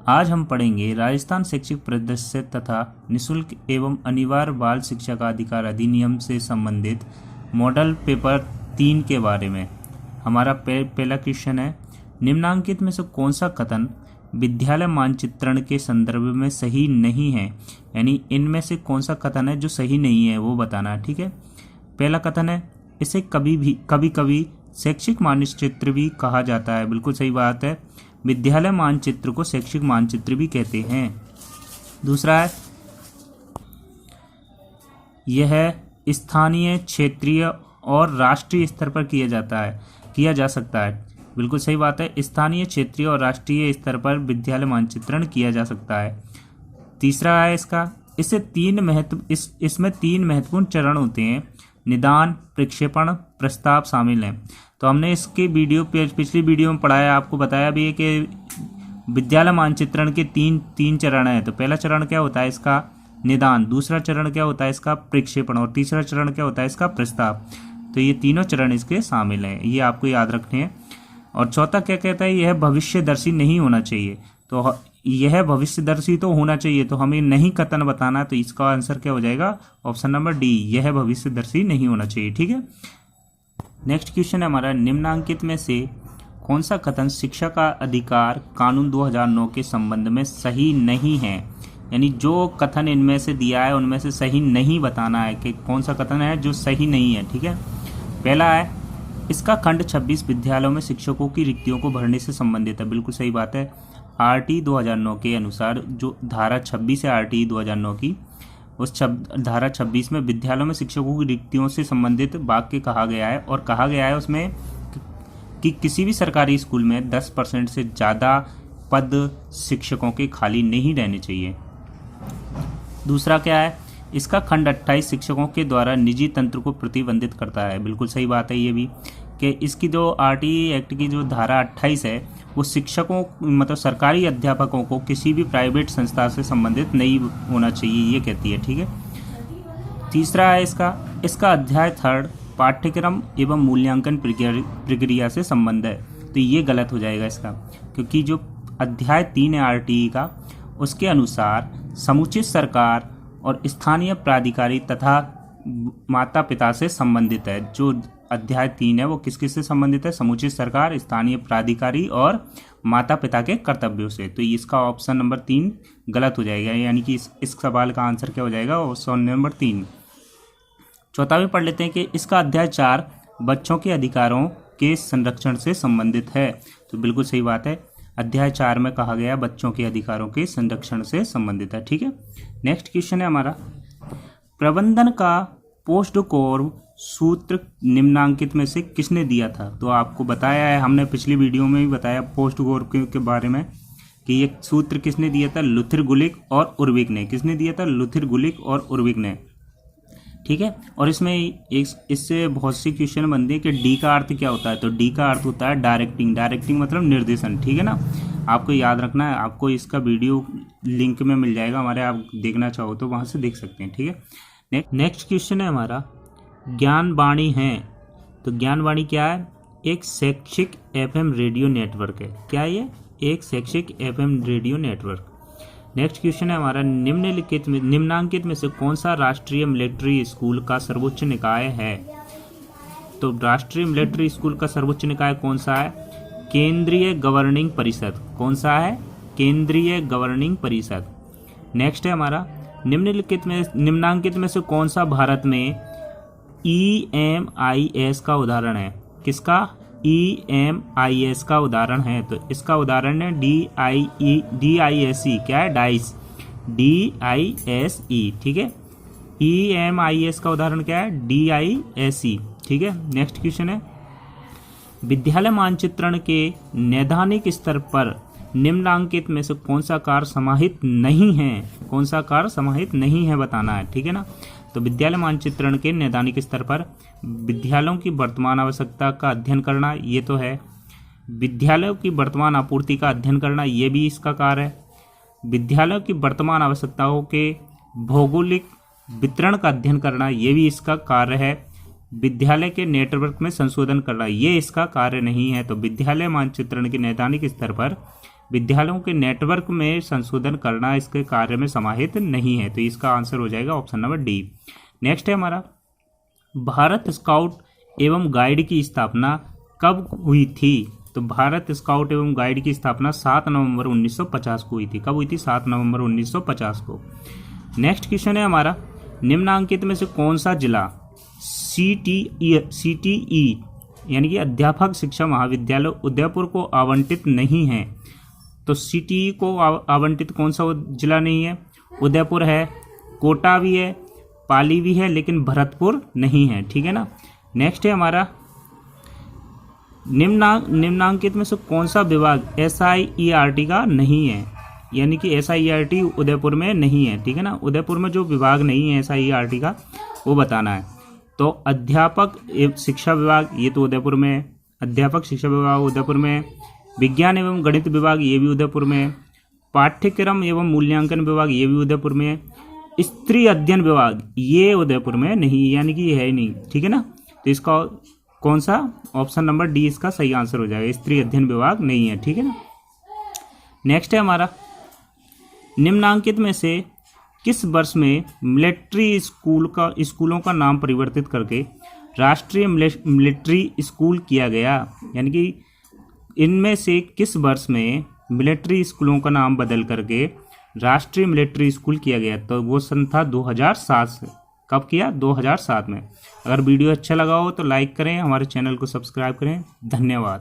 आज हम पढ़ेंगे राजस्थान शैक्षिक परिदृश्य तथा निःशुल्क एवं अनिवार्य बाल शिक्षा का अधिकार अधिनियम से संबंधित मॉडल पेपर 3 के बारे में। हमारा पहला क्वेश्चन है, निम्नांकित में से कौन सा कथन विद्यालय मानचित्रण के संदर्भ में सही नहीं है? यानी इनमें से कौन सा कथन है जो सही नहीं है वो बताना है। ठीक है, पहला कथन है, इसे कभी कभी शैक्षिक मानचित्र भी कहा जाता है। बिल्कुल सही बात है, विद्यालय मानचित्र को शैक्षिक मानचित्र भी कहते हैं। दूसरा है, यह स्थानीय, क्षेत्रीय और राष्ट्रीय स्तर पर किया जा सकता है। बिल्कुल सही बात है, स्थानीय, क्षेत्रीय और राष्ट्रीय स्तर पर विद्यालय मानचित्रण किया जा सकता है। तीसरा है इसका, इसमें 3 महत्वपूर्ण चरण होते हैं, निदान, प्रक्षेपण, प्रस्ताव शामिल हैं। तो हमने इसके पिछली वीडियो में पढ़ाया, आपको बताया भी है कि विद्यालय मानचित्रण के तीन चरण हैं। तो पहला चरण क्या होता है इसका, निदान। दूसरा चरण क्या होता है इसका, प्रक्षेपण। और तीसरा चरण क्या होता है इसका, प्रस्ताव। तो ये तीनों चरण इसके शामिल हैं, ये आपको याद रखने हैं। और चौथा क्या कहता है, यह भविष्यदर्शी नहीं होना चाहिए। तो यह भविष्यदर्शी तो होना चाहिए, तो हमें नहीं कथन बताना है। तो इसका आंसर क्या हो जाएगा, ऑप्शन नंबर डी, यह भविष्यदर्शी नहीं होना चाहिए। ठीक है, नेक्स्ट क्वेश्चन है हमारा, निम्नांकित में से कौन सा कथन शिक्षा का अधिकार कानून 2009 के संबंध में सही नहीं है? यानी जो कथन इनमें से दिया है उनमें से सही नहीं बताना है कि कौन सा कथन है जो सही नहीं है। ठीक है, पहला है, इसका खंड 26 विद्यालयों में शिक्षकों की रिक्तियों को भरने से संबंधित है। बिल्कुल सही बात है, आरटी 2009 के अनुसार जो धारा 26 है आरटी 2009 की, उस धारा 26 में विद्यालयों में शिक्षकों की रिक्तियों से संबंधित वाक्य कहा गया है। और कहा गया है उसमें कि किसी भी सरकारी स्कूल में 10% से ज़्यादा पद शिक्षकों के खाली नहीं रहने चाहिए। दूसरा क्या है, इसका खंड 28 शिक्षकों के द्वारा निजी तंत्र को प्रतिबंधित करता है। बिल्कुल सही बात है ये भी, कि इसकी जो आरटीई एक्ट की जो धारा 28 है वो शिक्षकों मतलब सरकारी अध्यापकों को किसी भी प्राइवेट संस्था से संबंधित नहीं होना चाहिए, ये कहती है। ठीक है, तीसरा है इसका अध्याय 3 पाठ्यक्रम एवं मूल्यांकन प्रक्रिया से संबंध है। तो ये गलत हो जाएगा इसका, क्योंकि जो अध्याय 3 है आरटीई का, उसके अनुसार समुचित सरकार और स्थानीय प्राधिकारी तथा माता पिता से संबंधित है। जो अध्याय 3 है वो किस से संबंधित है, समुचित सरकार, स्थानीय प्राधिकारी और माता पिता के कर्तव्यों से। तो इसका ऑप्शन नंबर 3 गलत हो जाएगा, यानी कि इस सवाल का आंसर क्या हो जाएगा, ऑप्शन नंबर 3। चौथा भी पढ़ लेते हैं कि इसका अध्याय 4 बच्चों के अधिकारों के संरक्षण से संबंधित है। तो बिल्कुल सही बात है, अध्याय 4 में कहा गया बच्चों के अधिकारों के संरक्षण से संबंधित है। ठीक है, नेक्स्ट क्वेश्चन है हमारा, प्रबंधन का पोस्ट कोर सूत्र निम्नांकित में से किसने दिया था? तो आपको बताया है, हमने पिछली वीडियो में भी बताया पोस्ट कोर के बारे में कि ये सूत्र किसने दिया था, लुथिर गुलिक और उर्विक ने। किसने दिया था, लुथिर गुलिक और उर्विक ने। ठीक है, और इसमें इससे बहुत सी क्वेश्चन बनते हैं कि डी का अर्थ क्या होता है। तो डी का अर्थ होता है डायरेक्टिंग मतलब निर्देशन। ठीक है ना, आपको याद रखना है, आपको इसका वीडियो लिंक में मिल जाएगा हमारे, आप देखना चाहो तो वहाँ से देख सकते हैं। ठीक है, नेक्स्ट क्वेश्चन है हमारा, ज्ञानवाणी है। तो ज्ञानवाणी क्या है, एक शैक्षिक एफएम रेडियो नेटवर्क है। क्या ये, एक शैक्षिक FM radio network. Next question है हमारा, निम्नांकित में से कौन सा राष्ट्रीय मिलिट्री स्कूल का सर्वोच्च निकाय है? तो राष्ट्रीय मिलिट्री स्कूल का सर्वोच्च निकाय कौन सा है, केंद्रीय गवर्निंग परिषद। कौन सा है, केंद्रीय गवर्निंग परिषद। नेक्स्ट है हमारा, निम्नांकित में से कौन सा भारत में EMIS का उदाहरण है? किसका, EMIS का उदाहरण है? तो इसका उदाहरण है DISE। क्या है, डाइस, DISE। ठीक है, EMIS का उदाहरण क्या है, DISE। ठीक है, नेक्स्ट क्वेश्चन है, विद्यालय मानचित्रण के नैदानिक स्तर पर निम्नांकित में से कौन सा कार्य समाहित नहीं है? कौन सा कार्य समाहित नहीं है बताना है। ठीक है ना, तो विद्यालय मानचित्रण के नैदानिक स्तर पर विद्यालयों की वर्तमान आवश्यकता का अध्ययन करना, ये तो है। विद्यालयों की वर्तमान आपूर्ति का अध्ययन करना, ये भी इसका कार्य है। विद्यालयों की वर्तमान आवश्यकताओं के भौगोलिक वितरण का अध्ययन करना, ये भी इसका कार्य है। विद्यालय के नेटवर्क में संशोधन करना, ये इसका कार्य नहीं है। तो विद्यालय मानचित्रण के नैदानिक स्तर पर विद्यालयों के नेटवर्क में संशोधन करना इसके कार्य में समाहित नहीं है। तो इसका आंसर हो जाएगा ऑप्शन नंबर डी। नेक्स्ट है हमारा, भारत स्काउट एवं गाइड की स्थापना कब हुई थी? तो भारत स्काउट एवं गाइड की स्थापना 7 नवंबर 1950 को हुई थी। कब हुई थी? 7 नवंबर 1950 को। नेक्स्ट क्वेश्चन है हमारा, निम्नांकित में से कौन सा जिला CTE यानी कि अध्यापक शिक्षा महाविद्यालय उदयपुर को आवंटित नहीं है? तो CTE को आवंटित कौन सा जिला नहीं है? उदयपुर है, कोटा भी है, पाली भी है, लेकिन भरतपुर नहीं है। ठीक है ना। नेक्स्ट है हमारा, निम्नांकित में से कौन सा विभाग SIERT का नहीं है? यानी कि SIERT उदयपुर में नहीं है। ठीक है ना। उदयपुर में जो विभाग नहीं है SIERT का वो बताना है। तो अध्यापक शिक्षा विभाग ये तो उदयपुर में है, अध्यापक शिक्षा विभाग उदयपुर में, विज्ञान एवं गणित विभाग ये भी उदयपुर में, पाठ्यक्रम एवं मूल्यांकन विभाग ये भी उदयपुर में, स्त्री अध्ययन विभाग ये उदयपुर में नहीं, यानी कि ये है ही नहीं। ठीक है ना। तो इसका कौन सा, ऑप्शन नंबर डी इसका सही आंसर हो जाएगा, स्त्री अध्ययन विभाग नहीं है। ठीक है ना। नेक्स्ट है हमारा, निम्नांकित में से किस वर्ष में मिलिट्री स्कूलों का नाम परिवर्तित करके राष्ट्रीय मिलिट्री स्कूल किया गया? यानी कि इनमें से किस वर्ष में मिलिट्री स्कूलों का नाम बदल करके राष्ट्रीय मिलिट्री स्कूल किया गया? तो वो सन था 2007 से। कब किया? 2007 में। अगर वीडियो अच्छा लगा हो तो लाइक करें, हमारे चैनल को सब्सक्राइब करें। धन्यवाद।